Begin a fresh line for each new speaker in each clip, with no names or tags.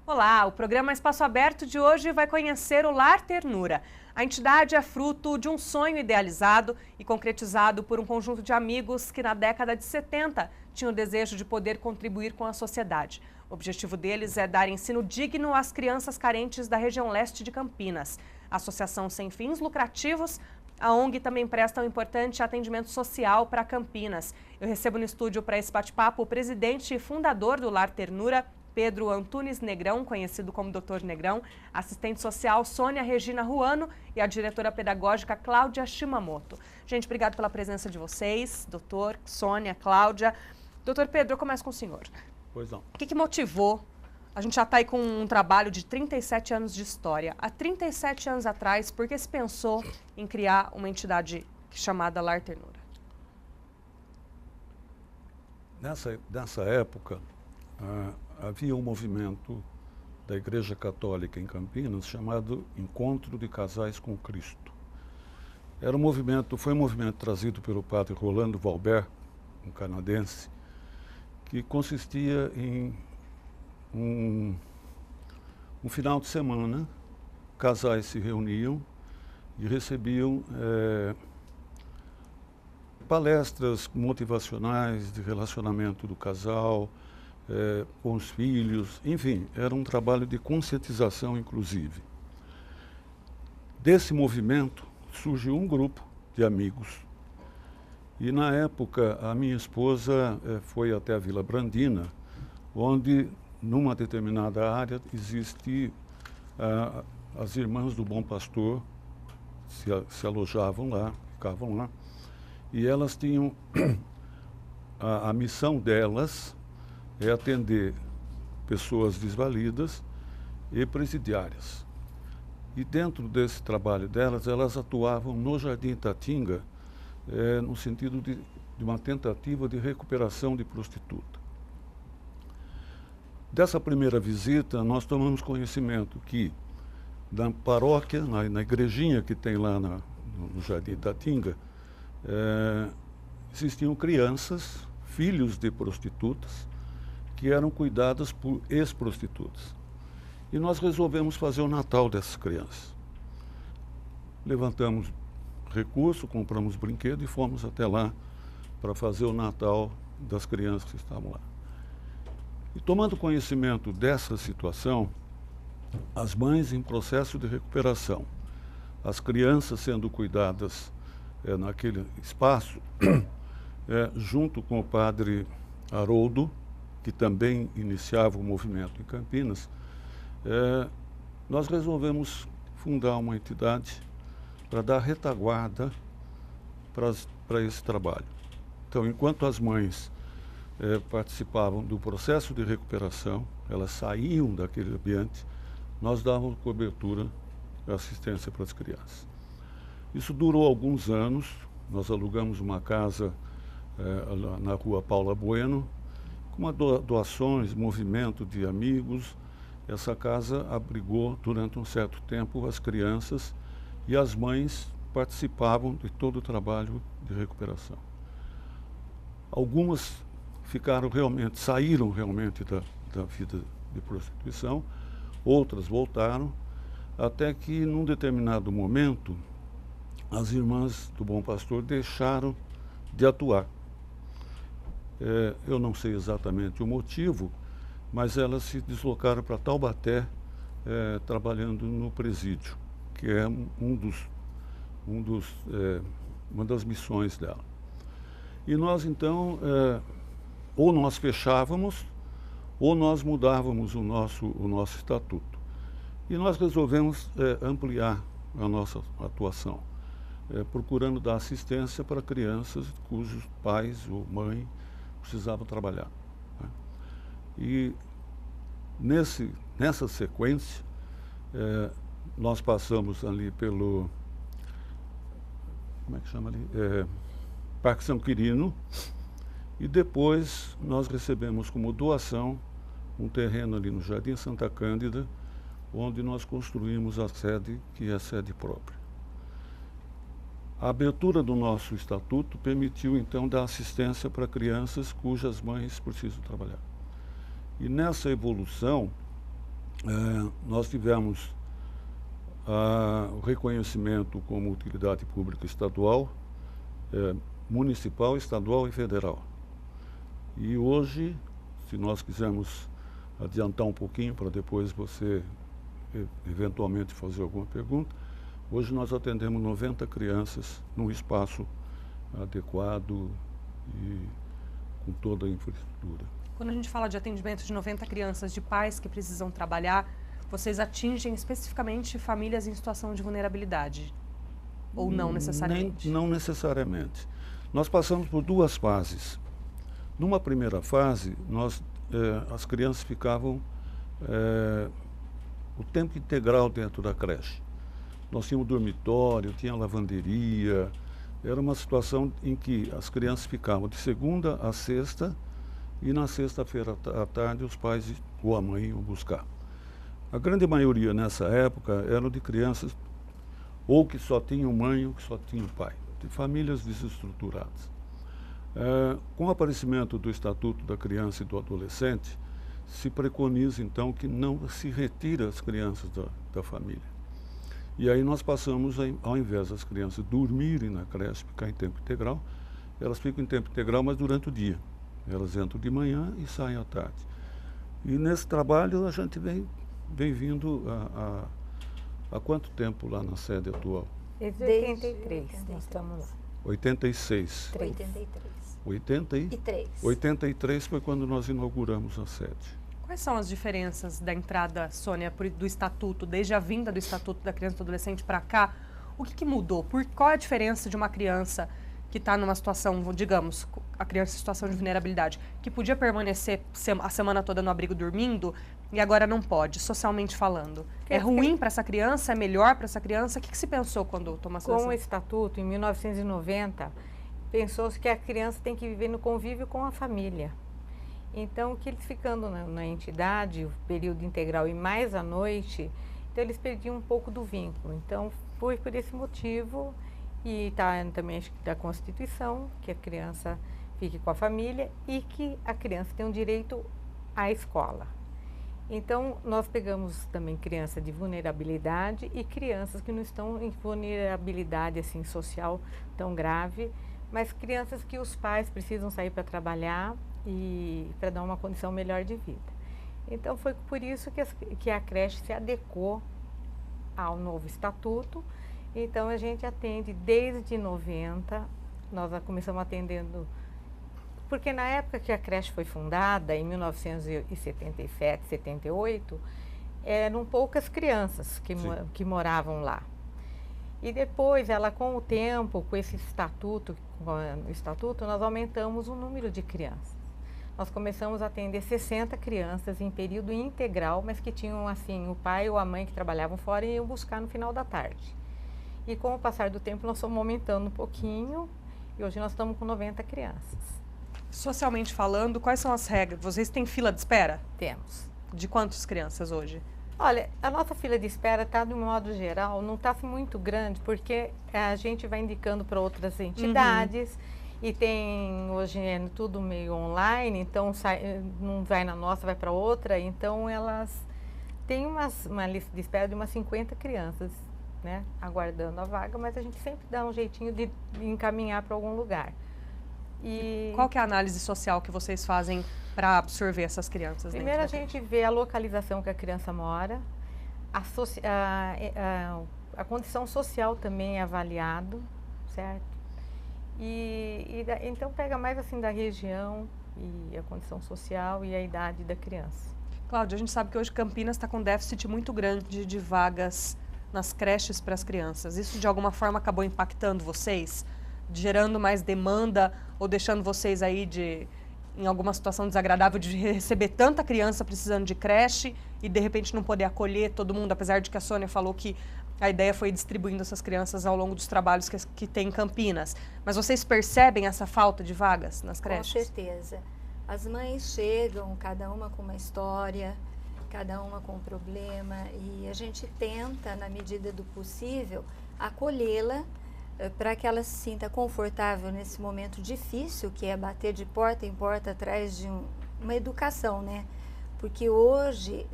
Olá, o programa Espaço Aberto de hoje vai conhecer o Lar Ternura. A entidade é fruto de um sonho idealizado e concretizado por um conjunto de amigos que na década de 70 tinham o desejo de poder contribuir com a sociedade. O objetivo deles é dar ensino digno às crianças carentes da região leste de Campinas. A associação sem fins lucrativos, a ONG também presta um importante atendimento social para Campinas. Eu recebo no estúdio para esse bate-papo o presidente e fundador do Lar Ternura, Pedro Antunes Negrão, conhecido como Dr. Negrão, assistente social Sônia Regina Ruano e a diretora pedagógica Cláudia Shimamoto. Gente, obrigado pela presença de vocês, doutor, Sônia, Cláudia. Doutor Pedro, eu começo com o senhor.
Pois não.
O que motivou? A gente já está aí com um trabalho de 37 anos de história. Há 37 anos atrás, por que se pensou em criar uma entidade chamada Lar Ternura?
Nessa época, havia um movimento da Igreja Católica em Campinas chamado Encontro de Casais com Cristo. Foi um movimento trazido pelo padre Rolando Valbert, um canadense, que consistia em um final de semana, casais se reuniam e recebiam palestras motivacionais de relacionamento do casal, com os filhos, enfim, era um trabalho de conscientização, inclusive. Desse movimento surgiu um grupo de amigos e, na época, a minha esposa foi até a Vila Brandina, onde, numa determinada área, existe as Irmãs do Bom Pastor, se alojavam lá, ficavam lá, e elas tinham a missão delas é atender pessoas desvalidas e presidiárias. E dentro desse trabalho delas, elas atuavam no Jardim Itatinga, no sentido de uma tentativa de recuperação de prostituta. Dessa primeira visita, nós tomamos conhecimento que na paróquia, na igrejinha que tem lá no Jardim Itatinga, existiam crianças, filhos de prostitutas, que eram cuidadas por ex-prostitutas. E nós resolvemos fazer o Natal dessas crianças. Levantamos recurso, compramos brinquedo e fomos até lá para fazer o Natal das crianças que estavam lá. E tomando conhecimento dessa situação, as mães em processo de recuperação, as crianças sendo cuidadas naquele espaço, junto com o padre Haroldo, que também iniciava o movimento em Campinas, nós resolvemos fundar uma entidade para dar retaguarda para esse trabalho. Então, enquanto as mães participavam do processo de recuperação, elas saíam daquele ambiente, nós dávamos cobertura e assistência para as crianças. Isso durou alguns anos, nós alugamos uma casa na rua Paula Bueno, com doações, movimento de amigos. Essa casa abrigou durante um certo tempo as crianças e as mães participavam de todo o trabalho de recuperação. Algumas saíram realmente da vida de prostituição, outras voltaram, até que num determinado momento as Irmãs do Bom Pastor deixaram de atuar. Eu não sei exatamente o motivo, mas elas se deslocaram para Taubaté, trabalhando no presídio, que é uma das missões dela. E nós, então, ou nós fechávamos, ou nós mudávamos o nosso estatuto. E nós resolvemos ampliar a nossa atuação, procurando dar assistência para crianças cujos pais ou mãe precisavam trabalhar, né? E nessa sequência, nós passamos ali pelo, como é que chama ali? Parque São Quirino, e depois nós recebemos como doação um terreno ali no Jardim Santa Cândida, onde nós construímos a sede, que é a sede própria. A abertura do nosso estatuto permitiu, então, dar assistência para crianças cujas mães precisam trabalhar. E nessa evolução, nós tivemos o reconhecimento como utilidade pública estadual, municipal, estadual e federal. E hoje, se nós quisermos adiantar um pouquinho para depois você eventualmente fazer alguma pergunta, hoje nós atendemos 90 crianças num espaço adequado e com toda a infraestrutura.
Quando a gente fala de atendimento de 90 crianças, de pais que precisam trabalhar, vocês atingem especificamente famílias em situação de vulnerabilidade? Ou não necessariamente?
Não necessariamente. Nós passamos por duas fases. Numa primeira fase, as crianças ficavam o tempo integral dentro da creche. Nós tínhamos dormitório, tinha lavanderia. Era uma situação em que as crianças ficavam de segunda a sexta e na sexta-feira à tarde os pais ou a mãe iam buscar. A grande maioria nessa época eram de crianças ou que só tinham mãe ou que só tinham pai, de famílias desestruturadas. Com o aparecimento do Estatuto da Criança e do Adolescente, se preconiza então que não se retira as crianças da família. E aí nós passamos, ao invés das crianças dormirem na creche, ficar em tempo integral, elas ficam em tempo integral, mas durante o dia. Elas entram de manhã e saem à tarde. E nesse trabalho a gente vem vindo há quanto tempo lá na sede atual?
Desde 83, nós estamos lá.
86.
83.
83 foi quando nós inauguramos a sede.
Quais são as diferenças da entrada, Sônia, do Estatuto, desde a vinda do Estatuto da Criança e do Adolescente para cá? O que mudou? Qual é a diferença de uma criança que está numa situação, digamos, a criança em situação de vulnerabilidade, que podia permanecer a semana toda no abrigo dormindo e agora não pode, socialmente falando? É ruim para essa criança? É melhor para essa criança? O que se pensou quando tomou essa decisão?
Com o Estatuto, em 1990, pensou-se que a criança tem que viver no convívio com a família. Então, que eles ficando na entidade, o período integral e mais à noite, então eles perdiam um pouco do vínculo. Então, foi por esse motivo, e está também acho que da Constituição, que a criança fique com a família e que a criança tem um direito à escola. Então, nós pegamos também criança de vulnerabilidade e crianças que não estão em vulnerabilidade assim, social tão grave, mas crianças que os pais precisam sair para trabalhar e para dar uma condição melhor de vida. Então, foi por isso que a creche se adequou ao novo estatuto. Então, a gente atende desde 90, nós começamos atendendo, porque na época que a creche foi fundada, em 1977, 78, eram poucas crianças que moravam lá. E depois, com o tempo, com esse estatuto, nós aumentamos o número de crianças. Nós começamos a atender 60 crianças em período integral, mas que tinham, assim, o pai ou a mãe que trabalhavam fora e iam buscar no final da tarde. E com o passar do tempo, nós fomos aumentando um pouquinho e hoje nós estamos com 90 crianças.
Socialmente falando, quais são as regras? Vocês têm fila de espera?
Temos.
De quantas crianças hoje?
Olha, a nossa fila de espera está, de um modo geral, não está muito grande, porque a gente vai indicando para outras entidades e tem, hoje é tudo meio online, então não vai na nossa, vai para outra, então elas têm uma lista de espera de umas 50 crianças, né, aguardando a vaga, mas a gente sempre dá um jeitinho de encaminhar para algum lugar.
E qual que é a análise social que vocês fazem para absorver essas crianças?
Primeiro a gente vê a localização que a criança mora, a condição social também é avaliado, certo? Então pega mais assim da região e a condição social e a idade da criança.
Cláudia, a gente sabe que hoje Campinas está com um déficit muito grande de vagas nas creches para as crianças. Isso de alguma forma acabou impactando vocês? Gerando mais demanda ou deixando vocês aí em alguma situação desagradável de receber tanta criança precisando de creche e de repente não poder acolher todo mundo, apesar de que a Sônia falou que a ideia foi ir distribuindo essas crianças ao longo dos trabalhos que tem em Campinas. Mas vocês percebem essa falta de vagas nas creches?
Com certeza. As mães chegam, cada uma com uma história, cada uma com um problema, e a gente tenta, na medida do possível, acolhê-la para que ela se sinta confortável nesse momento difícil, que é bater de porta em porta atrás de uma educação, né? Porque hoje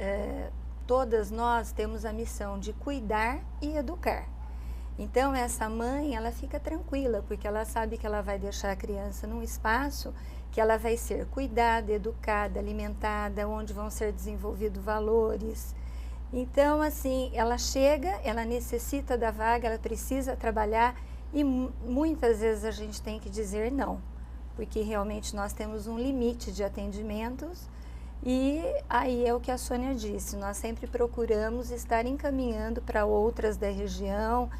todas nós temos a missão de cuidar e educar. Então essa mãe, ela fica tranquila, porque ela sabe que ela vai deixar a criança num espaço que ela vai ser cuidada, educada, alimentada, onde vão ser desenvolvidos valores. Então, assim, ela chega, ela necessita da vaga, ela precisa trabalhar e muitas vezes a gente tem que dizer não, porque realmente nós temos um limite de atendimentos e aí é o que a Sônia disse, nós sempre procuramos estar encaminhando para outras da região,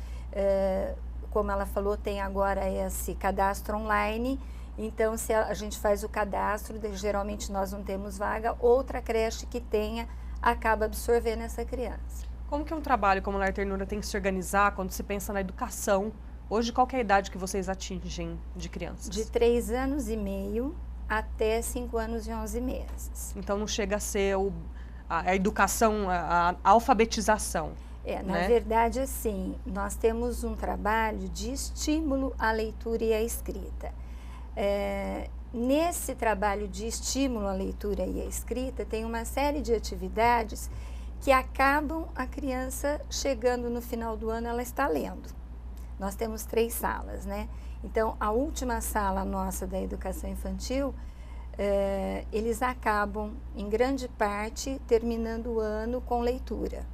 como ela falou, tem agora esse cadastro online. Então, se a gente faz o cadastro, geralmente nós não temos vaga, outra creche que tenha acaba absorvendo essa criança.
Como que um trabalho como o Lar Ternura tem que se organizar quando se pensa na educação? Hoje, qual que é a idade que vocês atingem de crianças?
De 3 anos e meio até 5 anos e 11 meses.
Então, não chega a ser a educação, a alfabetização.
Na verdade, assim, nós temos um trabalho de estímulo à leitura e à escrita. Nesse trabalho de estímulo à leitura e à escrita, tem uma série de atividades que acabam a criança chegando no final do ano, ela está lendo. Nós temos 3 salas, né? Então, a última sala nossa da educação infantil, eles acabam, em grande parte, terminando o ano com leitura.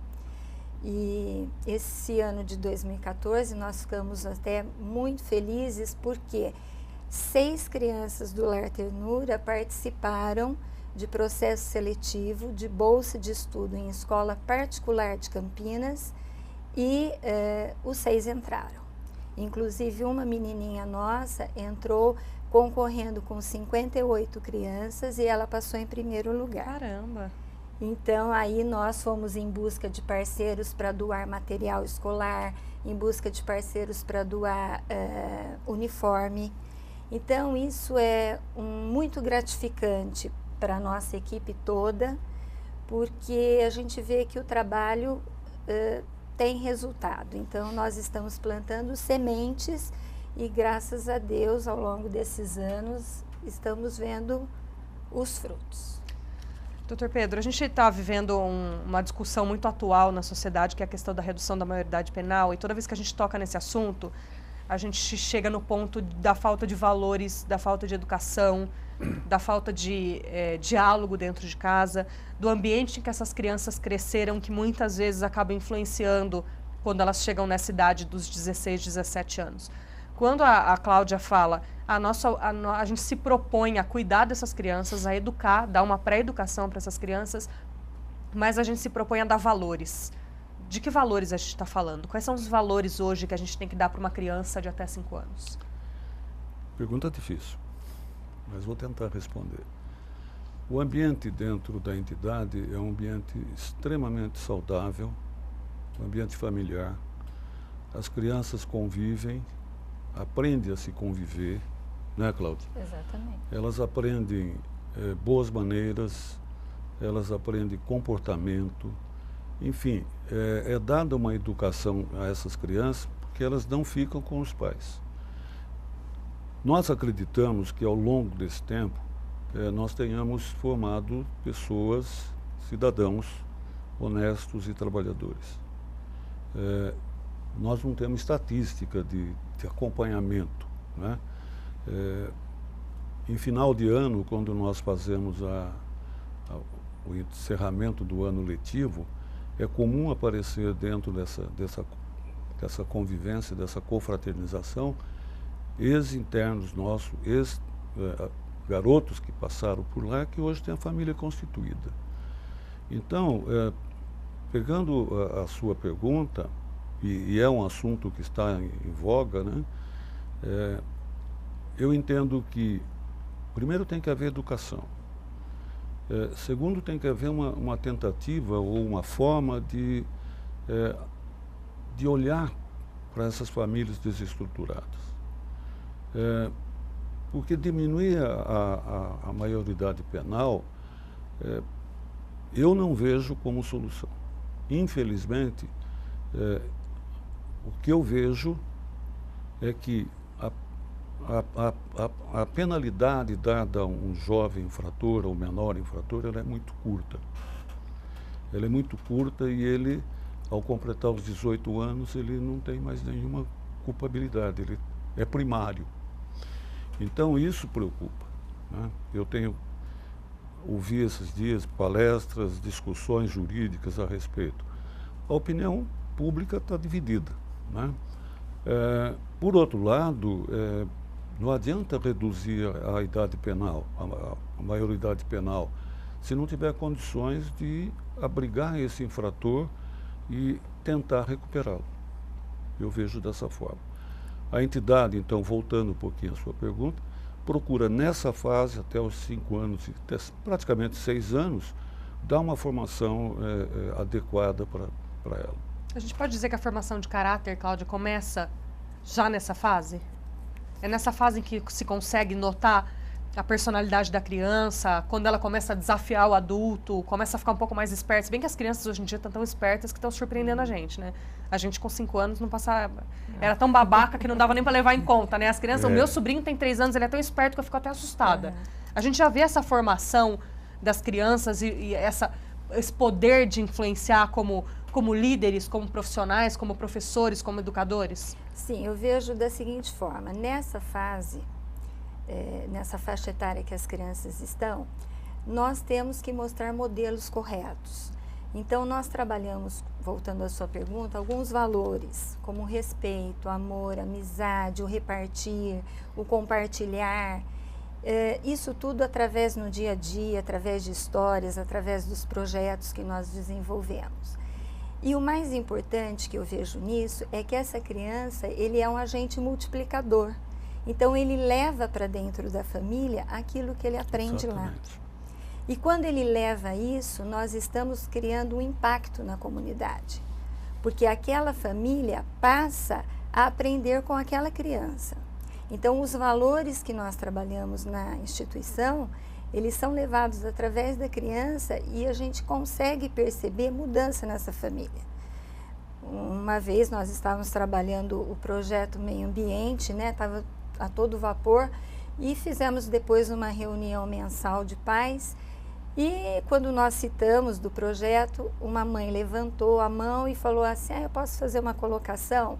E esse ano de 2014, nós ficamos até muito felizes porque 6 crianças do Lar Ternura participaram de processo seletivo de bolsa de estudo em escola particular de Campinas e os 6 entraram. Inclusive uma menininha nossa entrou concorrendo com 58 crianças e ela passou em primeiro lugar.
Caramba!
Então aí nós fomos em busca de parceiros para doar material escolar, em busca de parceiros para doar uniforme. Então isso é muito gratificante para a nossa equipe toda, porque a gente vê que o trabalho tem resultado. Então nós estamos plantando sementes e graças a Deus ao longo desses anos estamos vendo os frutos.
Doutor Pedro, a gente está vivendo uma discussão muito atual na sociedade, que é a questão da redução da maioridade penal, e toda vez que a gente toca nesse assunto, a gente chega no ponto da falta de valores, da falta de educação, da falta de diálogo dentro de casa, do ambiente em que essas crianças cresceram, que muitas vezes acaba influenciando quando elas chegam nessa idade dos 16, 17 anos. Quando a Cláudia fala, a gente se propõe a cuidar dessas crianças, a educar, dar uma pré-educação para essas crianças, mas a gente se propõe a dar valores. De que valores a gente está falando? Quais são os valores hoje que a gente tem que dar para uma criança de até 5 anos?
Pergunta difícil, mas vou tentar responder. O ambiente dentro da entidade é um ambiente extremamente saudável, um ambiente familiar. As crianças convivem, aprendem a se conviver, né, Cláudia?
Exatamente.
Elas aprendem boas maneiras, elas aprendem comportamento, enfim, é dada uma educação a essas crianças porque elas não ficam com os pais. Nós acreditamos que ao longo desse tempo nós tenhamos formado pessoas, cidadãos honestos e trabalhadores. Nós não temos estatística de acompanhamento, né? Em final de ano, quando nós fazemos o encerramento do ano letivo, é comum aparecer dentro dessa convivência, dessa confraternização, ex-internos nossos, garotos que passaram por lá, que hoje têm a família constituída. Então, pegando a sua pergunta, e é um assunto que está em voga, né? Eu entendo que, primeiro, tem que haver educação. Segundo, tem que haver uma tentativa ou uma forma de olhar para essas famílias desestruturadas. Porque diminuir a maioridade penal, eu não vejo como solução. Infelizmente, o que eu vejo é que a penalidade dada a um jovem infrator ou menor infrator, ela é muito curta. Ela é muito curta e ele, ao completar os 18 anos, ele não tem mais nenhuma culpabilidade, ele é primário. Então isso preocupa, né? Eu ouvi esses dias palestras, discussões jurídicas a respeito. A opinião pública está dividida, né? Por outro lado, não adianta reduzir a idade penal, a maioridade penal, se não tiver condições de abrigar esse infrator e tentar recuperá-lo. Eu vejo dessa forma. A entidade, então, voltando um pouquinho à sua pergunta, procura nessa fase, até os 5 anos, até praticamente 6 anos, dar uma formação adequada para ela.
A gente pode dizer que a formação de caráter, Cláudia, começa já nessa fase? É nessa fase em que se consegue notar a personalidade da criança, quando ela começa a desafiar o adulto, começa a ficar um pouco mais esperta. Se bem que as crianças hoje em dia estão tão espertas que estão surpreendendo a gente, né? A gente com 5 anos não passava... Era tão babaca que não dava nem para levar em conta, né? As crianças... O meu sobrinho tem 3 anos, ele é tão esperto que eu fico até assustada. A gente já vê essa formação das crianças e esse poder de influenciar como líderes, como profissionais, como professores, como educadores?
Sim, eu vejo da seguinte forma. Nessa fase, nessa faixa etária que as crianças estão, nós temos que mostrar modelos corretos. Então, nós trabalhamos, voltando à sua pergunta, alguns valores, como o respeito, amor, amizade, o repartir, o compartilhar. Isso tudo através no dia a dia, através de histórias, através dos projetos que nós desenvolvemos. E o mais importante que eu vejo nisso é que essa criança, ele é um agente multiplicador. Então, ele leva para dentro da família aquilo que ele aprende lá. E quando ele leva isso, nós estamos criando um impacto na comunidade. Porque aquela família passa a aprender com aquela criança. Então, os valores que nós trabalhamos na instituição, eles são levados através da criança e a gente consegue perceber mudança nessa família. Uma vez nós estávamos trabalhando o projeto Meio Ambiente, né? Estava a todo vapor, e fizemos depois uma reunião mensal de pais, e quando nós citamos do projeto, uma mãe levantou a mão e falou assim: eu posso fazer uma colocação?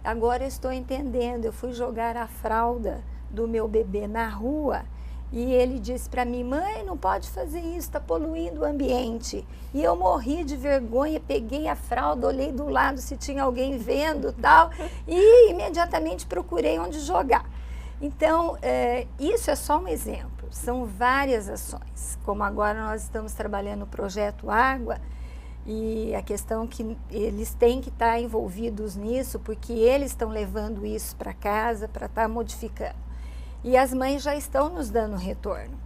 Agora eu estou entendendo, eu fui jogar a fralda do meu bebê na rua e ele disse para mim: mãe, não pode fazer isso, está poluindo o ambiente. E eu morri de vergonha, peguei a fralda, olhei do lado se tinha alguém vendo tal, e imediatamente procurei onde jogar. Então, isso é só um exemplo, são várias ações. Como agora nós estamos trabalhando o projeto Água, e a questão que eles têm que estar envolvidos nisso, porque eles estão levando isso para casa para estar modificando. E as mães já estão nos dando retorno.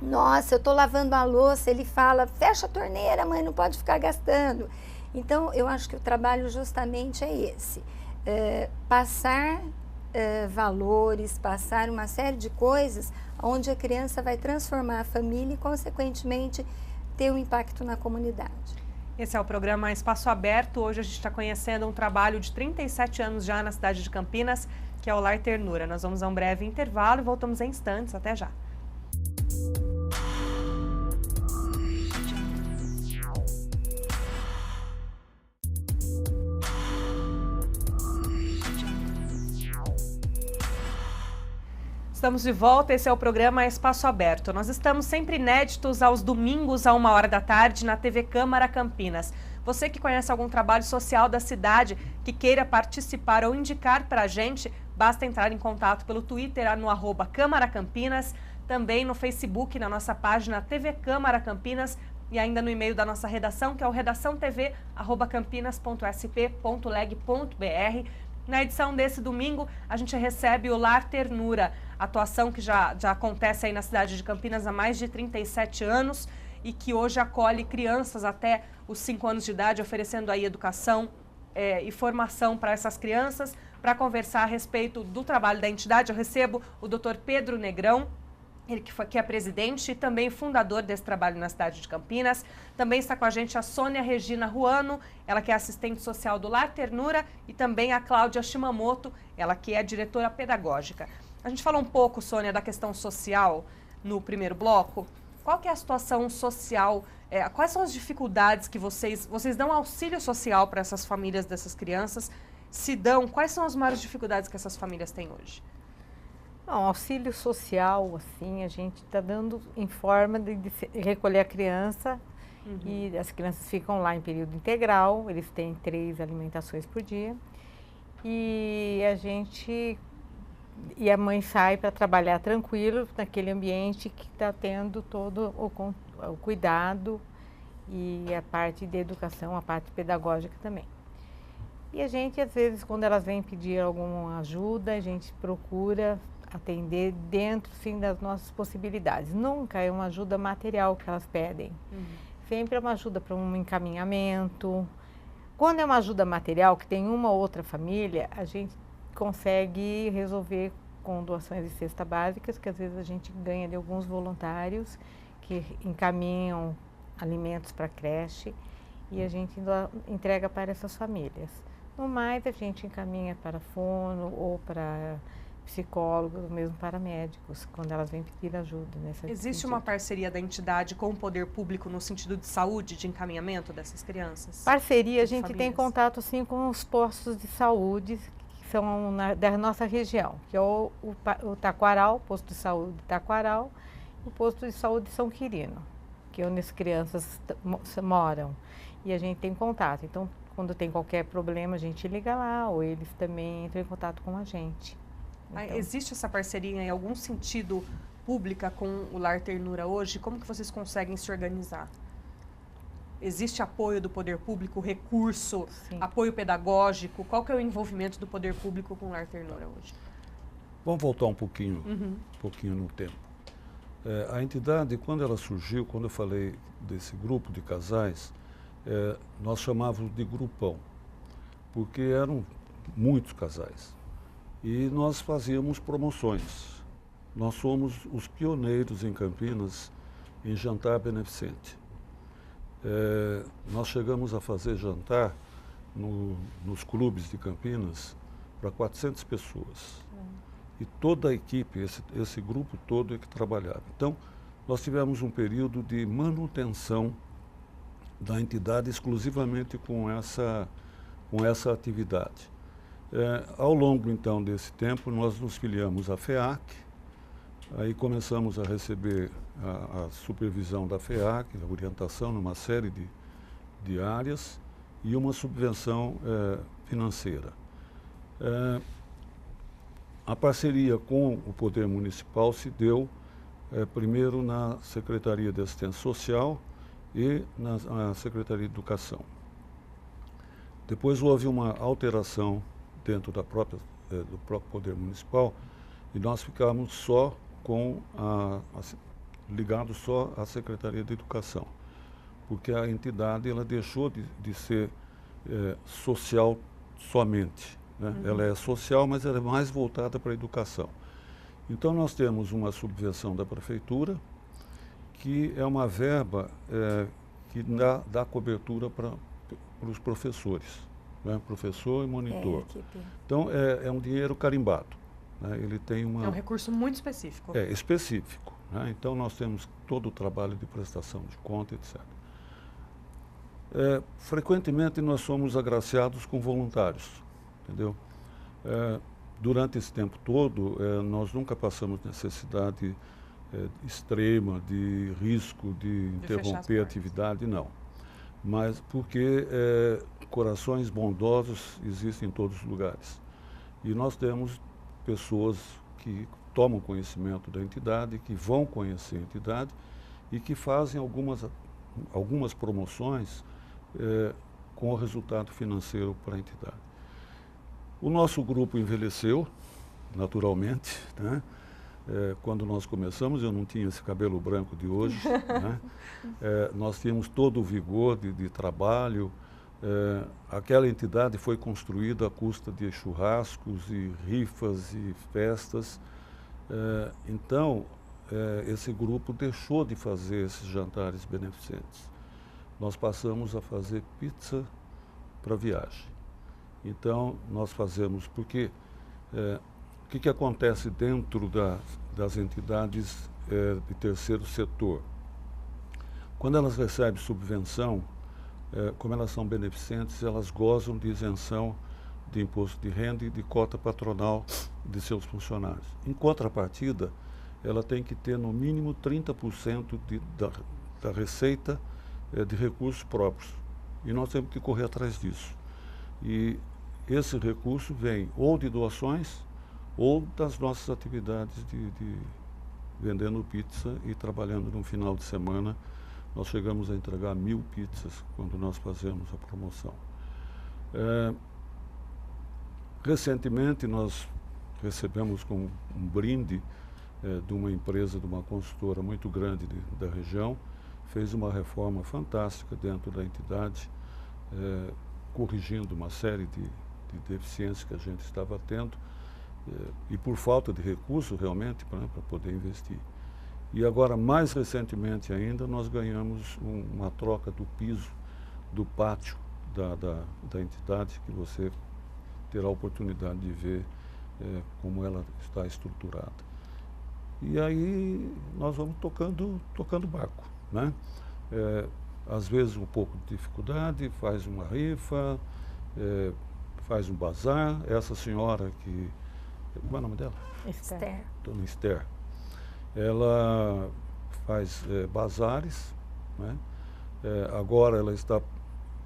Nossa, eu estou lavando a louça, ele fala: fecha a torneira, mãe, não pode ficar gastando. Então, eu acho que o trabalho justamente é esse, passar valores, passar uma série de coisas onde a criança vai transformar a família e, consequentemente, ter um impacto na comunidade.
Esse é o programa Espaço Aberto. Hoje a gente está conhecendo um trabalho de 37 anos já na cidade de Campinas, que é o Lar Ternura. Nós vamos a um breve intervalo e voltamos em instantes. Até já. Estamos de volta, esse é o programa Espaço Aberto. Nós estamos sempre inéditos aos domingos, à 1h da tarde, na TV Câmara Campinas. Você que conhece algum trabalho social da cidade, que queira participar ou indicar para a gente, basta entrar em contato pelo Twitter no @Câmara Campinas, também no Facebook, na nossa página TV Câmara Campinas, e ainda no e-mail da nossa redação, que é o redaçãotv@campinas.sp.leg.br. Na edição desse domingo, a gente recebe o Lar Ternura, atuação que já acontece aí na cidade de Campinas há mais de 37 anos e que hoje acolhe crianças até os 5 anos de idade, oferecendo aí educação e formação para essas crianças. Para conversar a respeito do trabalho da entidade, eu recebo o Dr. Pedro Negrão. ele que é presidente e também fundador desse trabalho na cidade de Campinas. Também está com a gente a Sônia Regina Ruano, ela que é assistente social do Lar Ternura, e também a Cláudia Shimamoto, ela que é diretora pedagógica. A gente falou um pouco, Sônia, da questão social no primeiro bloco. Qual que é a situação social, quais são as dificuldades que vocês dão auxílio social para essas famílias dessas crianças? Se dão, quais são as maiores dificuldades que essas famílias têm hoje?
Não, auxílio social, assim, a gente está dando em forma de recolher a criança e as crianças ficam lá em período integral, eles têm 3 alimentações por dia e a mãe sai para trabalhar tranquilo naquele ambiente que está tendo todo o cuidado e a parte de educação, a parte pedagógica também. E a gente, às vezes, quando elas vêm pedir alguma ajuda, a gente procura atender dentro, sim, das nossas possibilidades. Nunca é uma ajuda material que elas pedem. Sempre é uma ajuda para um encaminhamento. Quando é uma ajuda material, que tem uma ou outra família, a gente consegue resolver com doações de cesta básicas, que às vezes a gente ganha de alguns voluntários que encaminham alimentos para a creche e a gente entrega para essas famílias. No mais, a gente encaminha para fono ou para psicólogos, ou mesmo para médicos, quando elas vêm pedir ajuda.
Existe uma parceria da entidade com o poder público no sentido de saúde, de encaminhamento dessas crianças?
Parceria, a gente tem contato sim com os postos de saúde que são da nossa região, que é o Taquaral, o posto de saúde Taquaral, e o posto de saúde São Quirino, que é onde as crianças moram. E a gente tem contato. Então, quando tem qualquer problema, a gente liga lá, ou eles também entram em contato com a gente. Então,
existe essa parceria em algum sentido pública com o Lar Ternura hoje? Como que vocês conseguem se organizar? Existe apoio do poder público, recurso, sim, apoio pedagógico? Qual que é o envolvimento do poder público com o Lar Ternura hoje?
Vamos voltar um pouquinho no tempo. A entidade, quando ela surgiu, quando eu falei desse grupo de casais, nós chamávamos de grupão, porque eram muitos casais. E nós fazíamos promoções. Nós somos os pioneiros em Campinas em jantar beneficente. Nós chegamos a fazer jantar nos clubes de Campinas para 400 pessoas. E toda a equipe, esse grupo todo é que trabalhava. Então, nós tivemos um período de manutenção da entidade exclusivamente com essa atividade. Ao longo, então, desse tempo, nós nos filiamos à FEAC, aí começamos a receber a supervisão da FEAC, a orientação numa série de áreas e uma subvenção financeira. A parceria com o Poder Municipal se deu primeiro na Secretaria de Assistência Social e na Secretaria de Educação. Depois houve uma alteração dentro do próprio Poder Municipal e nós ficamos só ligados só à Secretaria de Educação, porque a entidade ela deixou de ser social somente. Né? Ela é social, mas ela é mais voltada para a educação. Então nós temos uma subvenção da Prefeitura, que é uma verba que dá cobertura para os professores. Né? Professor e monitor. Então, é um dinheiro carimbado. Né? Ele tem uma...
É um recurso muito específico.
Específico. Né? Então, nós temos todo o trabalho de prestação de conta, etc. Frequentemente, nós somos agraciados com voluntários, entendeu? Durante esse tempo todo, nós nunca passamos necessidade extrema, de risco de interromper a atividade, não. Mas porque corações bondosos existem em todos os lugares. E nós temos pessoas que tomam conhecimento da entidade, que vão conhecer a entidade e que fazem algumas promoções com o resultado financeiro para a entidade. O nosso grupo envelheceu, naturalmente, né? Quando nós começamos, eu não tinha esse cabelo branco de hoje. Né? Nós tínhamos todo o vigor de trabalho. Aquela entidade foi construída à custa de churrascos e rifas e festas. Então, esse grupo deixou de fazer esses jantares beneficentes. Nós passamos a fazer pizza para viagem. Então, nós fazemos, porque o que acontece dentro das entidades de terceiro setor? Quando elas recebem subvenção, como elas são beneficentes, elas gozam de isenção de imposto de renda e de cota patronal de seus funcionários. Em contrapartida, ela tem que ter no mínimo 30% da receita de recursos próprios. E nós temos que correr atrás disso. E esse recurso vem ou de doações ou das nossas atividades de vendendo pizza e trabalhando no final de semana. Nós chegamos a entregar 1000 pizzas quando nós fazemos a promoção. Recentemente nós recebemos com um brinde de uma empresa, de uma consultora muito grande da região, fez uma reforma fantástica dentro da entidade, corrigindo uma série de deficiências que a gente estava tendo, e por falta de recursos realmente para poder investir. E agora, mais recentemente ainda, nós ganhamos uma troca do piso do pátio da entidade, que você terá a oportunidade de ver como ela está estruturada. E aí nós vamos tocando barco, né? Às vezes um pouco de dificuldade, faz uma rifa, faz um bazar. Essa senhora que... Como é o nome dela?
Esther.
Dona Esther. Ela faz bazares, né? Agora ela está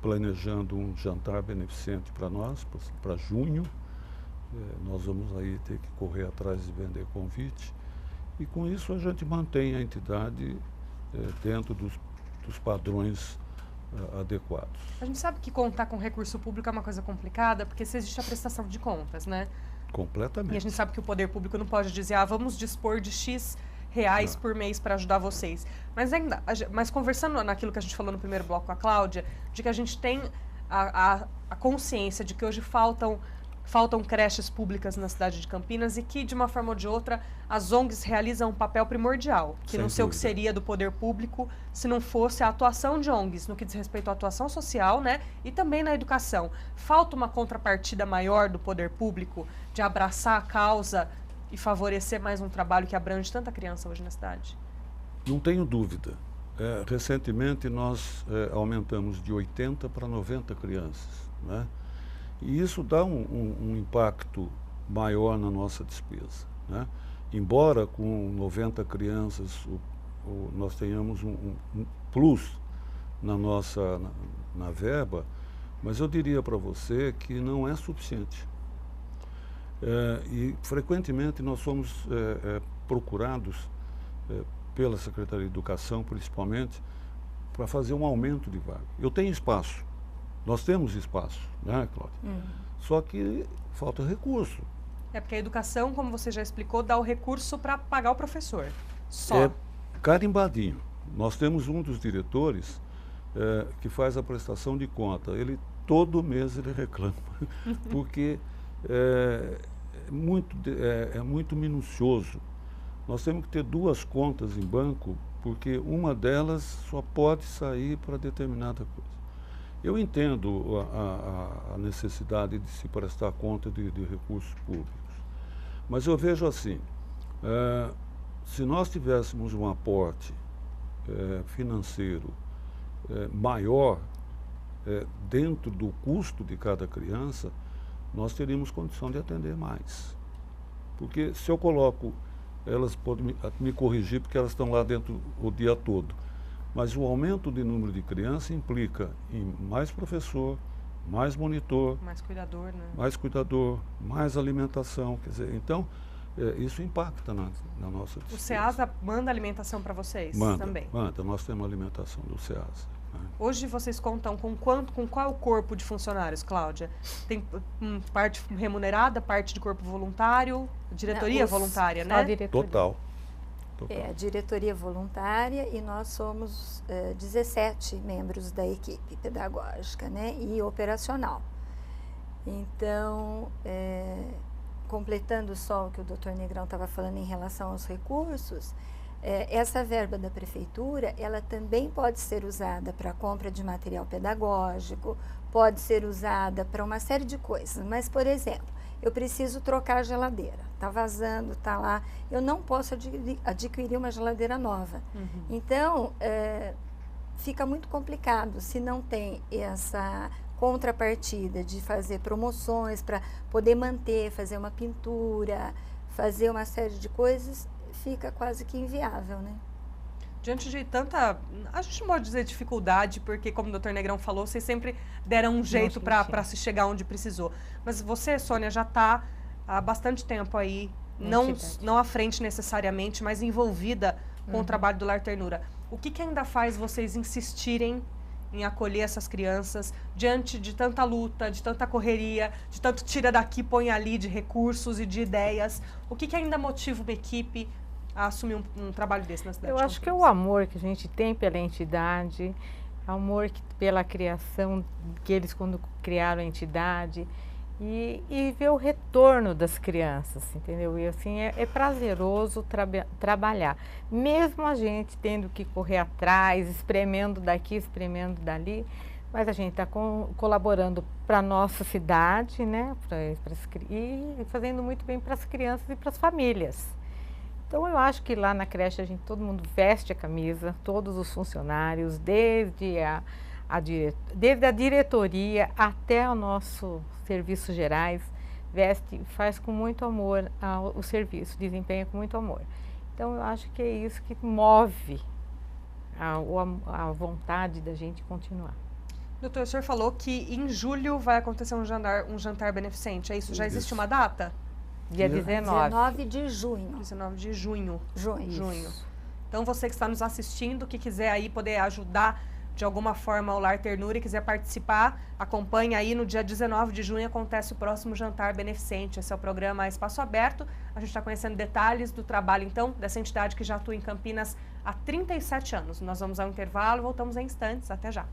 planejando um jantar beneficente para nós, para junho. Nós vamos aí ter que correr atrás de vender convite. E com isso a gente mantém a entidade dentro dos padrões adequados.
A gente sabe que contar com recurso público é uma coisa complicada, porque se existe a prestação de contas, né?
Completamente.
E a gente sabe que o poder público não pode dizer, vamos dispor de X reais por mês para ajudar vocês. Mas conversando naquilo que a gente falou no primeiro bloco com a Cláudia, de que a gente tem a consciência de que hoje faltam creches públicas na cidade de Campinas e que, de uma forma ou de outra, as ONGs realizam um papel primordial, que não sei o que seria do poder público se não fosse a atuação de ONGs no que diz respeito à atuação social, né? E também na educação. Falta uma contrapartida maior do poder público de abraçar a causa e favorecer mais um trabalho que abrange tanta criança hoje na cidade?
Não tenho dúvida. Recentemente nós aumentamos de 80 para 90 crianças, né? E isso dá um impacto maior na nossa despesa, né? Embora com 90 crianças nós tenhamos um plus na verba, mas eu diria para você que não é suficiente. E frequentemente nós somos procurados pela Secretaria de Educação, principalmente, para fazer um aumento de vaga. Eu tenho espaço, nós temos espaço, né, Cláudia? Só que falta recurso.
Porque a educação, como você já explicou, dá o recurso para pagar o professor. Só.
Carimbadinho. Nós temos um dos diretores que faz a prestação de conta. Todo mês ele reclama, porque é muito minucioso. Nós temos que ter 2 contas em banco, porque uma delas só pode sair para determinada coisa. Eu entendo a necessidade de se prestar conta de recursos públicos, mas eu vejo assim, se nós tivéssemos um aporte financeiro maior dentro do custo de cada criança, nós teríamos condição de atender mais. Porque se eu coloco, elas podem me corrigir porque elas estão lá dentro o dia todo, mas o aumento de número de crianças implica em mais professor, mais monitor,
mais cuidador, né?
Mais cuidador, mais alimentação, quer dizer, então isso impacta na nossa despesa.
O SEASA manda alimentação para vocês também?
Manda, nós temos alimentação do SEASA.
Hoje vocês contam com qual corpo de funcionários, Cláudia? Tem parte remunerada, parte de corpo voluntário, diretoria voluntária, né?
Total.
A diretoria voluntária, e nós somos 17 membros da equipe pedagógica, né, e operacional. Então, completando só o que o Dr. Negrão estava falando em relação aos recursos, essa verba da prefeitura, ela também pode ser usada para compra de material pedagógico, pode ser usada para uma série de coisas. Mas, por exemplo, eu preciso trocar a geladeira, está vazando, está lá, eu não posso adquirir uma geladeira nova. Então, fica muito complicado se não tem essa contrapartida de fazer promoções para poder manter, fazer uma pintura, fazer uma série de coisas, fica quase que inviável, né?
Diante de tanta, a gente não pode dizer dificuldade, porque como o doutor Negrão falou, vocês sempre deram um jeito para se chegar onde precisou. Mas você, Sônia, já está há bastante tempo aí, não à frente necessariamente, mas envolvida com o trabalho do Lar Ternura. O que ainda faz vocês insistirem em acolher essas crianças diante de tanta luta, de tanta correria, de tanto tira daqui, põe ali, de recursos e de ideias? O que ainda motiva uma equipe a assumir um trabalho desse na cidade?
Eu acho que é o amor que a gente tem pela entidade, amor pela criação, que eles quando criaram a entidade, e ver o retorno das crianças, entendeu? E assim, é prazeroso trabalhar, mesmo a gente tendo que correr atrás, espremendo daqui, espremendo dali, mas a gente está colaborando para a nossa cidade, né? E fazendo muito bem para as crianças e para as famílias. Então, eu acho que lá na creche todo mundo veste a camisa, todos os funcionários, desde a diretoria até o nosso serviços gerais, faz com muito amor o serviço, desempenha com muito amor. Então, eu acho que é isso que move a vontade da gente continuar.
Doutor, o senhor falou que em julho vai acontecer um jantar beneficente, é isso? Já existe uma data?
Dia 19.
19 de junho.
19 de junho.
Junho.
Então, você que está nos assistindo, que quiser aí poder ajudar de alguma forma o Lar Ternura e quiser participar, acompanhe aí no dia 19 de junho, acontece o próximo jantar beneficente. Esse é o programa Espaço Aberto. A gente está conhecendo detalhes do trabalho, então, dessa entidade que já atua em Campinas há 37 anos. Nós vamos ao intervalo e voltamos em instantes. Até já.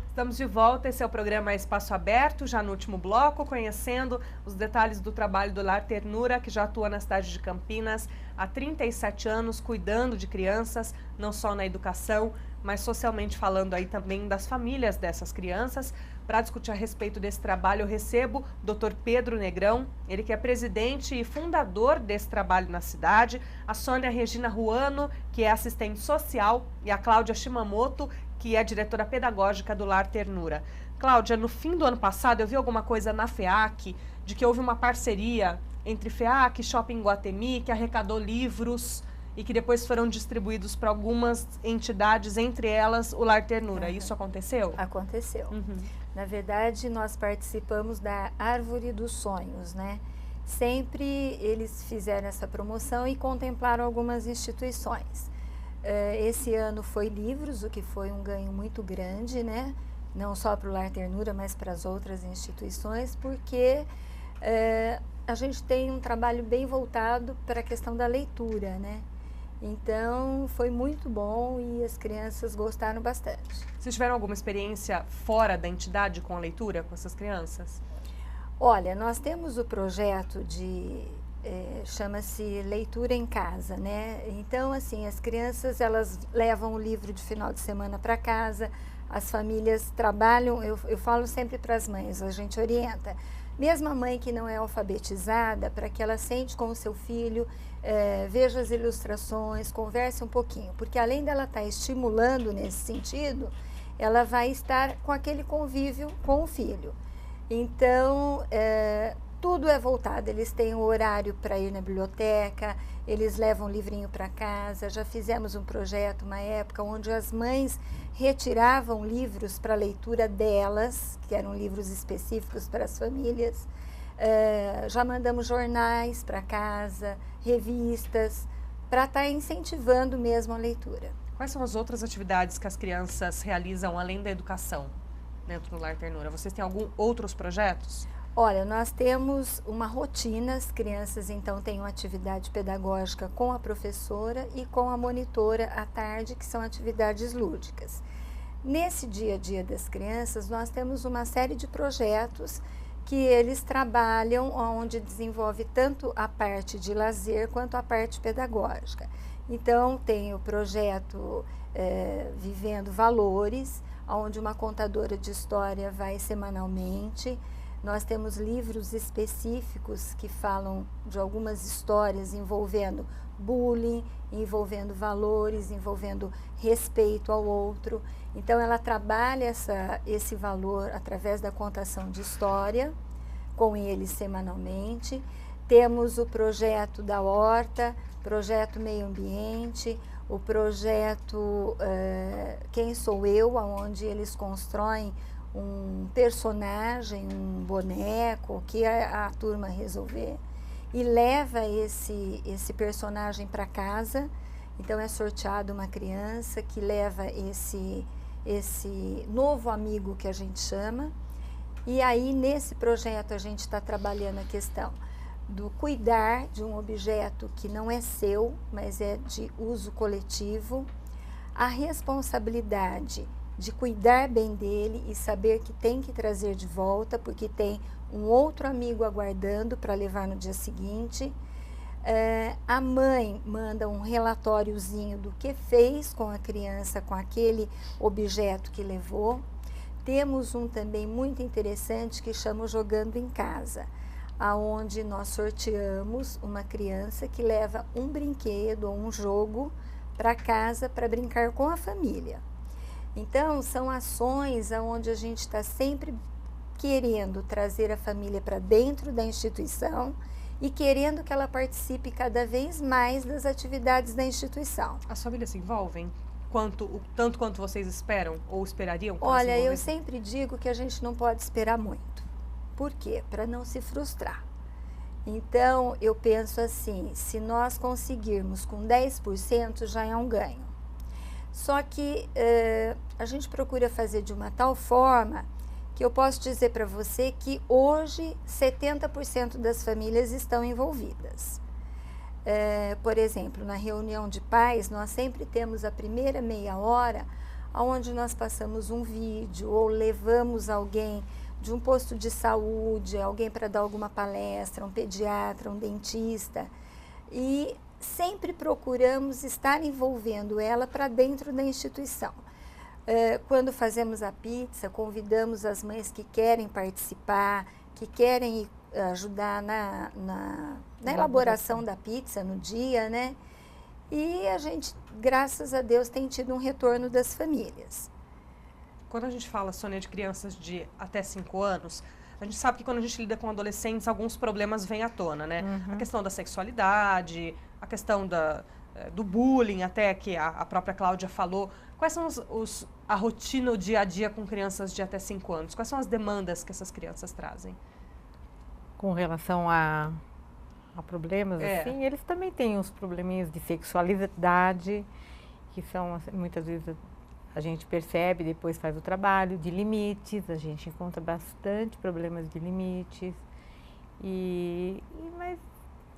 Estamos de volta, esse é o programa Espaço Aberto, já no último bloco, conhecendo os detalhes do trabalho do Lar Ternura, que já atua na cidade de Campinas há 37 anos, cuidando de crianças, não só na educação, mas socialmente falando aí também das famílias dessas crianças. Para discutir a respeito desse trabalho, eu recebo o Dr. Pedro Negrão, ele que é presidente e fundador desse trabalho na cidade, a Sônia Regina Ruano, que é assistente social, e a Cláudia Shimamoto, que é diretora pedagógica do Lar Ternura. Cláudia, no fim do ano passado eu vi alguma coisa na FEAC, de que houve uma parceria entre FEAC e Shopping Guatemi, que arrecadou livros e que depois foram distribuídos para algumas entidades, entre elas o Lar Ternura. Isso aconteceu?
Aconteceu. Na verdade, nós participamos da Árvore dos Sonhos, né? Sempre eles fizeram essa promoção e contemplaram algumas instituições. Esse ano foi livros, o que foi um ganho muito grande, né? Não só para o Lar Ternura, mas para as outras instituições, porque a gente tem um trabalho bem voltado para a questão da leitura, né? Então, foi muito bom e as crianças gostaram bastante.
Vocês tiveram alguma experiência fora da entidade com a leitura, com essas crianças?
Olha, nós temos o projeto chama-se Leitura em Casa, né? Então, assim, as crianças, elas levam o livro de final de semana para casa, as famílias trabalham, eu falo sempre para as mães, a gente orienta, mesmo a mãe que não é alfabetizada, para que ela sente com o seu filho, veja as ilustrações, converse um pouquinho, porque além dela estar estimulando nesse sentido, ela vai estar com aquele convívio com o filho. Então, tudo é voltado, eles têm o horário para ir na biblioteca, eles levam um livrinho para casa, já fizemos um projeto, uma época, onde as mães retiravam livros para a leitura delas, que eram livros específicos para as famílias, já mandamos jornais para casa, revistas, para estar incentivando mesmo a leitura.
Quais são as outras atividades que as crianças realizam além da educação dentro do Lar Ternura? Vocês têm outros projetos?
Olha, nós temos uma rotina, as crianças então têm uma atividade pedagógica com a professora e com a monitora à tarde, que são atividades lúdicas. Nesse dia a dia das crianças, nós temos uma série de projetos que eles trabalham, onde desenvolve tanto a parte de lazer quanto a parte pedagógica. Então, tem o projeto Vivendo Valores, onde uma contadora de história vai semanalmente. Nós temos livros específicos que falam de algumas histórias envolvendo bullying, envolvendo valores, envolvendo respeito ao outro. Então, ela trabalha esse valor através da contação de história, com eles semanalmente. Temos o projeto da Horta, projeto Meio Ambiente, o projeto Quem Sou Eu, onde eles constroem um personagem, um boneco, que a turma resolver, e leva esse personagem para casa. Então é sorteado uma criança que leva esse novo amigo que a gente chama, e aí nesse projeto a gente está trabalhando a questão do cuidar de um objeto que não é seu, mas é de uso coletivo, a responsabilidade de cuidar bem dele e saber que tem que trazer de volta, porque tem um outro amigo aguardando para levar no dia seguinte. A mãe manda um relatóriozinho do que fez com a criança, com aquele objeto que levou. Temos um também muito interessante que chama Jogando em Casa, aonde nós sorteamos uma criança que leva um brinquedo ou um jogo para casa para brincar com a família. Então, são ações onde a gente está sempre querendo trazer a família para dentro da instituição e querendo que ela participe cada vez mais das atividades da instituição.
As famílias se envolvem? Tanto quanto vocês esperam ou esperariam?
Olha, eu sempre digo que a gente não pode esperar muito. Por quê? Para não se frustrar. Então, eu penso assim, se nós conseguirmos com 10%, já é um ganho. Só que a gente procura fazer de uma tal forma que eu posso dizer para você que hoje 70% das famílias estão envolvidas. Por exemplo, na reunião de pais, nós sempre temos a primeira meia hora, onde nós passamos um vídeo ou levamos alguém de um posto de saúde, alguém para dar alguma palestra, um pediatra, um dentista, e sempre procuramos estar envolvendo ela para dentro da instituição. Quando fazemos a pizza, convidamos as mães que querem participar, que querem ajudar na elaboração da pizza no dia, né? E a gente, graças a Deus, tem tido um retorno das famílias.
Quando a gente fala, Sônia, de crianças de até 5 anos, a gente sabe que quando a gente lida com adolescentes, alguns problemas vêm à tona, né? A questão da sexualidade, a questão do bullying, até que a própria Cláudia falou. Quais são a rotina, o dia a dia com crianças de até 5 anos? Quais são as demandas que essas crianças trazem?
Com relação a problemas, assim, eles também têm uns probleminhas de sexualidade, que são, muitas vezes, a gente percebe, depois faz o trabalho, de limites, a gente encontra bastante problemas de limites, mas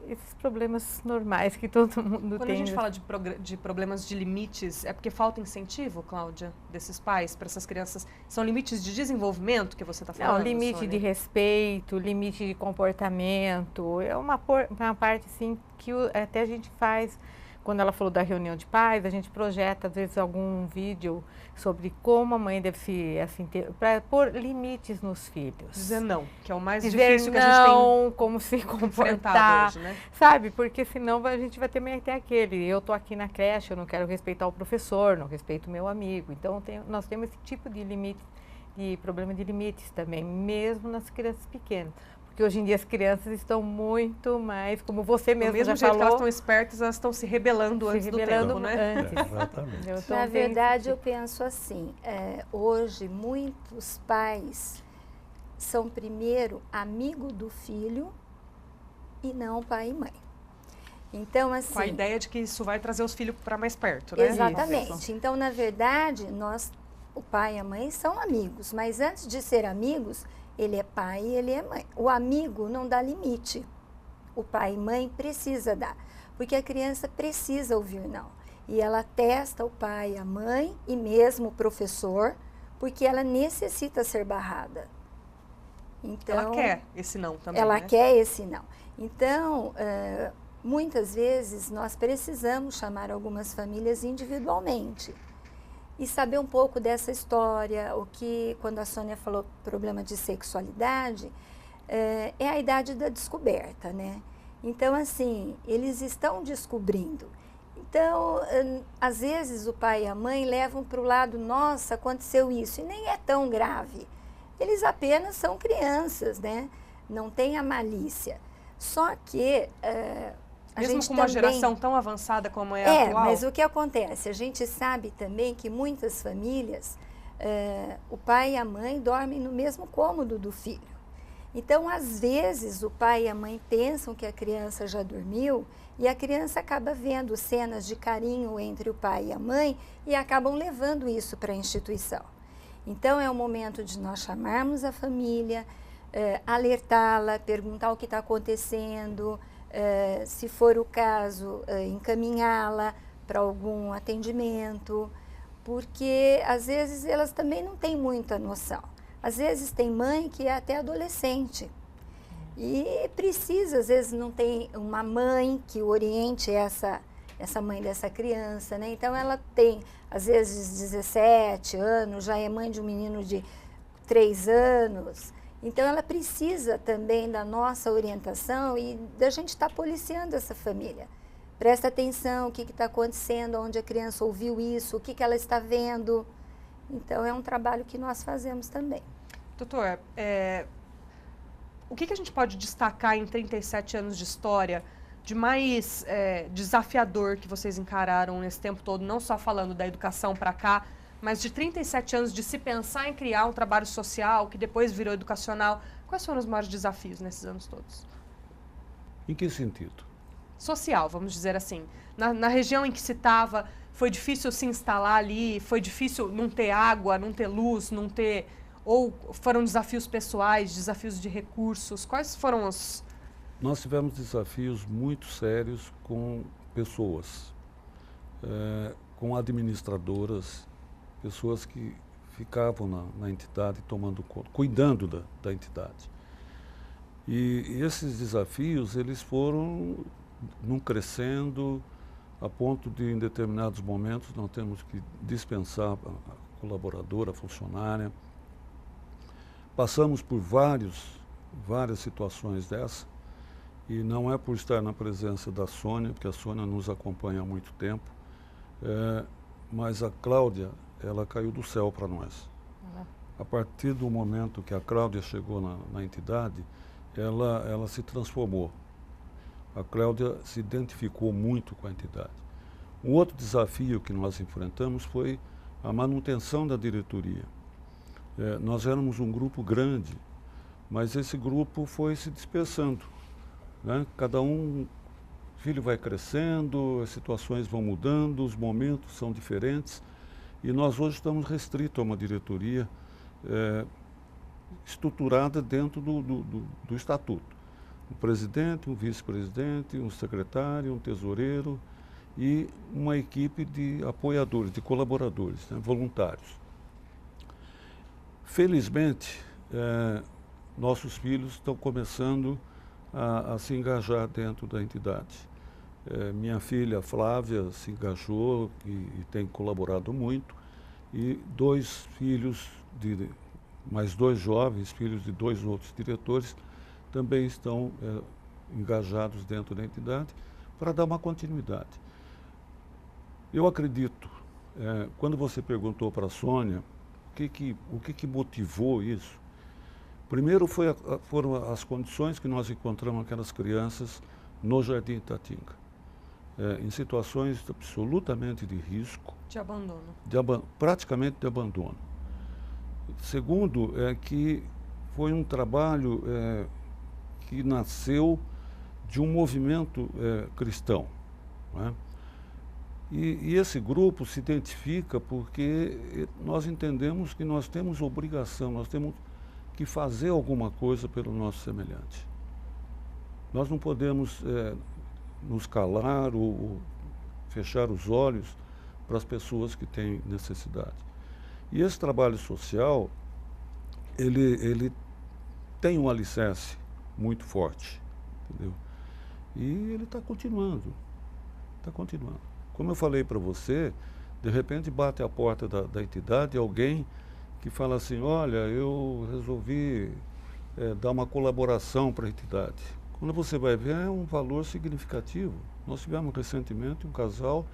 esses problemas normais que todo mundo tem.
Quando a gente fala de problemas de limites, é porque falta incentivo, Cláudia, desses pais para essas crianças? São limites de desenvolvimento que você está falando?
Não, limite
Sônia?
de respeito, limite de comportamento, é uma parte, assim, que até a gente faz. Quando ela falou da reunião de pais, a gente projeta, às vezes, algum vídeo sobre como a mãe deve se, assim, para pôr limites nos filhos.
Dizer não, que é o mais
Dizer
difícil que a gente tem
como se comportar,
hoje, né?
sabe? Porque senão a gente vai ter meio até aquele, eu tô aqui na creche, eu não quero respeitar o professor, não respeito o meu amigo. Então, nós temos esse tipo de limite, de problema de limites também, mesmo nas crianças pequenas. Porque hoje em dia as crianças estão muito mais, como você mesmo já falou. Do mesmo jeito que elas estão espertas, elas estão se rebelando antes do tempo, né?
Exatamente.
Na verdade, eu penso assim, hoje muitos pais são primeiro amigo do filho e não pai e mãe. Então, assim...
Com a ideia de que isso vai trazer os filhos para mais perto, né?
Exatamente. Isso. Então, na verdade, o pai e a mãe são amigos, mas antes de ser amigos, Ele é pai e ele é mãe. O amigo não dá limite. O pai e mãe precisa dar, porque a criança precisa ouvir não. E ela testa o pai, a mãe e mesmo o professor, porque ela necessita ser barrada. Então,
ela quer esse não também,
ela
né?
quer esse não. Então, muitas vezes nós precisamos chamar algumas famílias individualmente e saber um pouco dessa história. O que, quando a Sônia falou problema de sexualidade, é a idade da descoberta, né? Então, assim, eles estão descobrindo. Então, às vezes o pai e a mãe levam para o lado, nossa, aconteceu isso, e nem é tão grave. Eles apenas são crianças, né? Não tem a malícia. Só que a
Mesmo
gente
com uma
também...
geração tão avançada como é a atual?
mas o que acontece? A gente sabe também que muitas famílias, o pai e a mãe dormem no mesmo cômodo do filho. Então, às vezes, o pai e a mãe pensam que a criança já dormiu e a criança acaba vendo cenas de carinho entre o pai e a mãe e acabam levando isso para a instituição. Então, é o momento de nós chamarmos a família, alertá-la, perguntar o que está acontecendo, se for o caso, encaminhá-la para algum atendimento, porque às vezes elas também não têm muita noção. Às vezes tem mãe que é até adolescente e precisa, às vezes não tem uma mãe que oriente essa mãe dessa criança, né? Então ela tem, às vezes, 17 anos, já é mãe de um menino de 3 anos. Então ela precisa também da nossa orientação e da gente estar policiando essa família. Presta atenção, o que está acontecendo, onde a criança ouviu isso, o que ela está vendo. Então é um trabalho que nós fazemos também.
Doutor, o que a gente pode destacar em 37 anos de história de mais desafiador que vocês encararam nesse tempo todo, não só falando da educação para cá, mas de 37 anos de se pensar em criar um trabalho social que depois virou educacional? Quais foram os maiores desafios nesses anos todos?
Em que sentido?
Social, vamos dizer assim. Na região em que se estava, foi difícil se instalar ali, foi difícil não ter água, não ter luz, não ter... Ou foram desafios pessoais, desafios de recursos? Quais foram os...
Nós tivemos desafios muito sérios com pessoas, com administradoras, pessoas que ficavam na entidade tomando conta, cuidando da entidade. E esses desafios, eles foram num crescendo, a ponto de, em determinados momentos, nós temos que dispensar a colaboradora, a funcionária. Passamos por várias situações dessa, e não é por estar na presença da Sônia, porque a Sônia nos acompanha há muito tempo, mas a Cláudia, ela caiu do céu para nós. A partir do momento que a Cláudia chegou na entidade, ela se transformou. A Cláudia se identificou muito com a entidade. Um outro desafio que nós enfrentamos foi a manutenção da diretoria. Nós éramos um grupo grande, mas esse grupo foi se dispersando, né? Cada um, o filho vai crescendo, as situações vão mudando, os momentos são diferentes, e nós hoje estamos restritos a uma diretoria estruturada dentro do estatuto. Um presidente, um vice-presidente, um secretário, um tesoureiro e uma equipe de apoiadores, de colaboradores, né, voluntários. Felizmente, nossos filhos estão começando a se engajar dentro da entidade. Minha filha Flávia se engajou e tem colaborado muito, e mais dois jovens, filhos de dois outros diretores, também estão engajados dentro da entidade para dar uma continuidade. Eu acredito, quando você perguntou para a Sônia o que motivou isso, primeiro foram as condições que nós encontramos aquelas crianças no Jardim Itatinga, em situações absolutamente de risco.
De abandono.
Praticamente de abandono. Segundo, que foi um trabalho que nasceu de um movimento cristão, né? E esse grupo se identifica porque nós entendemos que nós temos obrigação, nós temos que fazer alguma coisa pelo nosso semelhante. Nós não podemos nos calar ou fechar os olhos para as pessoas que têm necessidade. E esse trabalho social, ele tem um alicerce muito forte, entendeu? E ele está continuando, está continuando. Como eu falei para você, de repente bate a porta da entidade alguém que fala assim, olha, eu resolvi dar uma colaboração para a entidade. Quando você vai ver, é um valor significativo. Nós tivemos recentemente um casal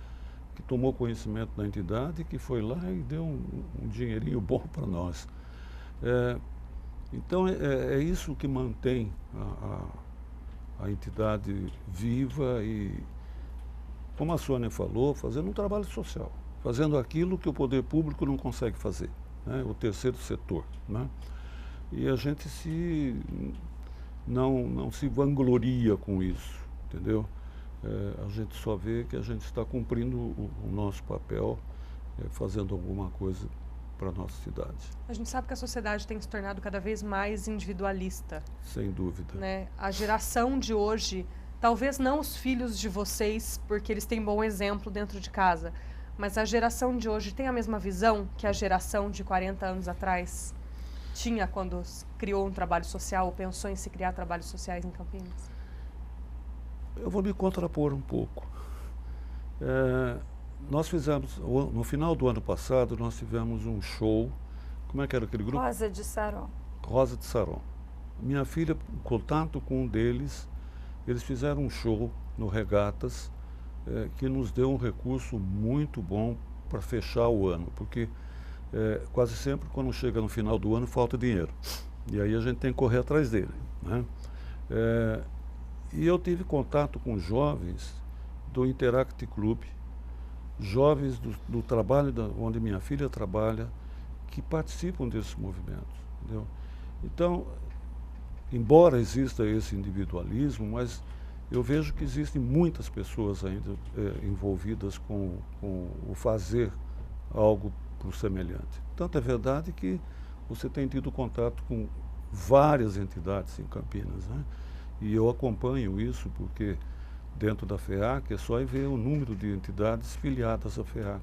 que tomou conhecimento da entidade, que foi lá e deu um dinheirinho bom para nós. Então, é isso que mantém a entidade viva e, como a Sônia falou, fazendo um trabalho social, fazendo aquilo que o poder público não consegue fazer, né? O terceiro setor, né? E a gente não se vangloria com isso, entendeu? A gente só vê que a gente está cumprindo o nosso papel, fazendo alguma coisa para a nossa cidade.
A gente sabe que a sociedade tem se tornado cada vez mais individualista.
Sem dúvida.
Né? A geração de hoje, talvez não os filhos de vocês, porque eles têm bom exemplo dentro de casa, mas a geração de hoje tem a mesma visão que a geração de 40 anos atrás tinha quando criou um trabalho social ou pensou em se criar trabalhos sociais em Campinas?
Eu vou me contrapor um pouco. Nós fizemos, no final do ano passado, nós tivemos um show. Como é que era aquele grupo?
Rosa de Saron.
Rosa de Saron. Minha filha, em contato com um deles, eles fizeram um show no Regatas, que nos deu um recurso muito bom para fechar o ano, porque quase sempre, quando chega no final do ano, falta dinheiro. E aí a gente tem que correr atrás dele, né? E eu tive contato com jovens do Interact Club, jovens do trabalho onde minha filha trabalha, que participam desses movimentos, entendeu? Então, embora exista esse individualismo, mas eu vejo que existem muitas pessoas ainda envolvidas com o fazer algo para o semelhante. Tanto é verdade que você tem tido contato com várias entidades em Campinas, né? E eu acompanho isso porque dentro da FEAC é só ir ver o número de entidades filiadas à FEAC,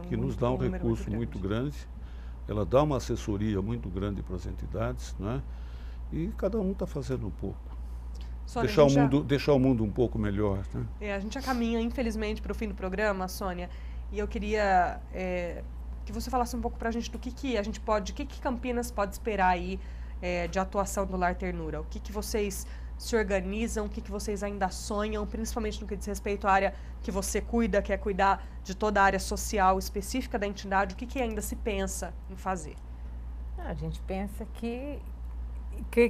que nos dá um recurso muito grande. Ela dá uma assessoria muito grande para as entidades, né? E cada um está fazendo um pouco.
Sônia,
Deixar o mundo um pouco melhor, né?
A gente já caminha, infelizmente, para o fim do programa, Sônia, e eu queria que você falasse um pouco para a gente do que a gente pode, o que Campinas pode esperar aí de atuação do Lar Ternura. O que vocês se organizam, o que vocês ainda sonham, principalmente no que diz respeito à área que você cuida, que é cuidar de toda a área social específica da entidade, o que ainda se pensa em fazer?
A gente pensa que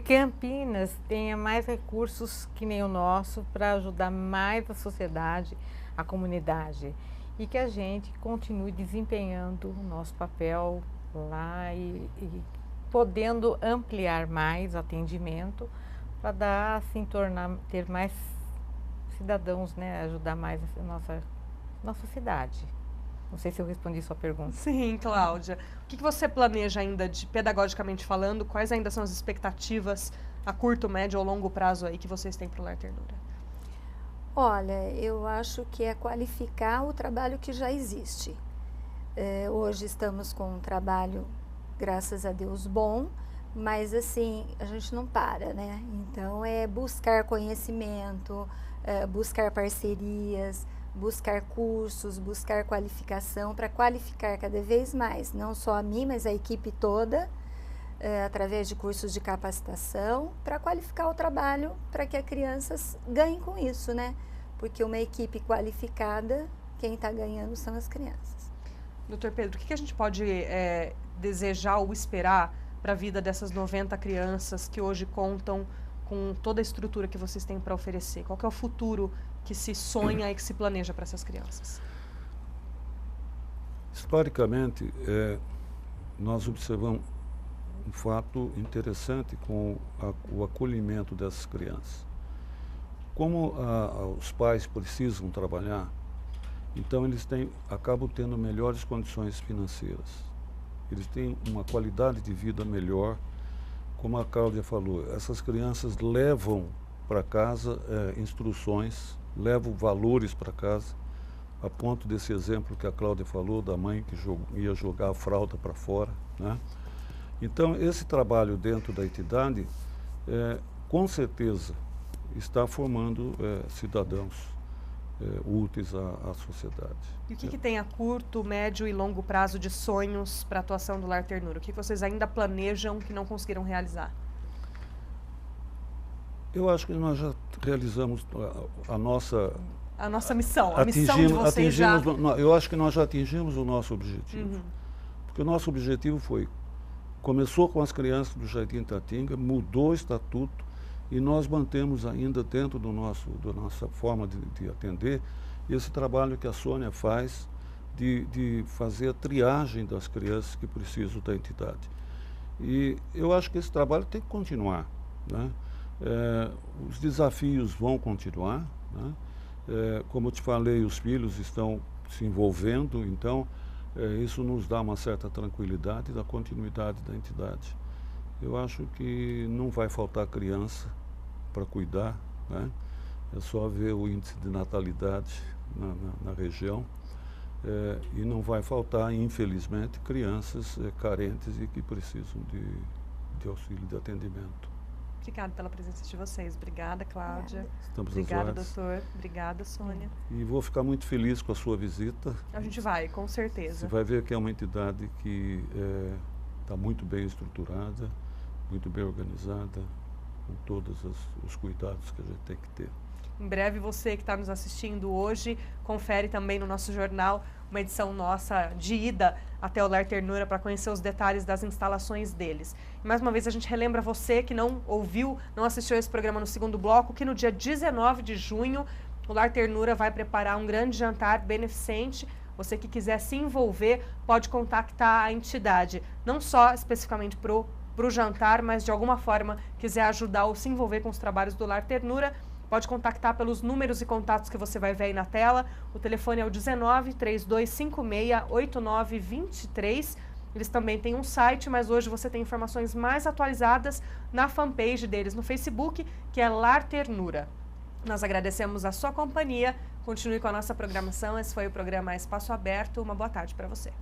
Campinas tenha mais recursos que nem o nosso para ajudar mais a sociedade, a comunidade, e que a gente continue desempenhando o nosso papel lá e podendo ampliar mais o atendimento para dar, assim, ter mais cidadãos, né, ajudar mais a nossa cidade. Não sei se eu respondi sua pergunta.
Sim, Cláudia. O que você planeja ainda, pedagogicamente falando, quais ainda são as expectativas a curto, médio ou longo prazo aí que vocês têm para o Lar Ternura?
Olha, eu acho que é qualificar o trabalho que já existe. Hoje estamos com um trabalho, graças a Deus, bom, mas assim, a gente não para, né? Então é buscar conhecimento, buscar parcerias, buscar cursos, buscar qualificação para qualificar cada vez mais, não só a mim, mas a equipe toda, através de cursos de capacitação, para qualificar o trabalho, para que as crianças ganhem com isso, né? Porque uma equipe qualificada, quem está ganhando são as crianças.
Doutor Pedro, o que a gente pode desejar ou esperar para a vida dessas 90 crianças que hoje contam com toda a estrutura que vocês têm para oferecer? Qual que é o futuro que se sonha e que se planeja para essas crianças?
Historicamente, nós observamos um fato interessante com o acolhimento dessas crianças. Como os pais precisam trabalhar, então eles acabam tendo melhores condições financeiras. Eles têm uma qualidade de vida melhor como a Cláudia falou, essas crianças levam para casa instruções, levam valores para casa, a ponto desse exemplo que a Cláudia falou, da mãe que ia jogar a fralda para fora, né? Então, esse trabalho dentro da entidade, com certeza, está formando cidadãos úteis à sociedade.
E o que tem a curto, médio e longo prazo de sonhos para a atuação do Lar Ternura? O que vocês ainda planejam que não conseguiram realizar?
Eu acho que nós já realizamos a nossa
missão, a missão de vocês já...
Eu acho que nós já atingimos o nosso objetivo. Porque o nosso objetivo começou com as crianças do Jardim Tatinga, mudou o estatuto e nós mantemos ainda dentro da nossa forma de atender esse trabalho que a Sônia faz de fazer a triagem das crianças que precisam da entidade. E eu acho que esse trabalho tem que continuar, né? Os desafios vão continuar, né? Como eu te falei, os filhos estão se envolvendo, então isso nos dá uma certa tranquilidade da continuidade da entidade. Eu acho que não vai faltar criança para cuidar, né? É só ver o índice de natalidade na região e não vai faltar, infelizmente, crianças carentes e que precisam de auxílio de atendimento.
Obrigada pela presença de vocês. Obrigada, Cláudia.
Estamos
Obrigada, doutor. Obrigada, Sônia.
E vou ficar muito feliz com a sua visita.
A gente vai, com certeza.
Você vai ver que é uma entidade que está muito bem estruturada, muito bem organizada, com todos os cuidados que a gente tem que ter.
Em breve, você que está nos assistindo hoje, confere também no nosso jornal uma edição nossa de ida até o Lar Ternura para conhecer os detalhes das instalações deles. E mais uma vez a gente relembra você que não ouviu, não assistiu esse programa no segundo bloco, que no dia 19 de junho o Lar Ternura vai preparar um grande jantar beneficente. Você que quiser se envolver pode contactar a entidade, não só especificamente para o jantar, mas de alguma forma quiser ajudar ou se envolver com os trabalhos do Lar Ternura, pode contactar pelos números e contatos que você vai ver aí na tela. O telefone é o 19-3256-8923. Eles também têm um site, mas hoje você tem informações mais atualizadas na fanpage deles no Facebook, que é Lar Ternura. Nós agradecemos a sua companhia. Continue com a nossa programação. Esse foi o programa Espaço Aberto. Uma boa tarde para você.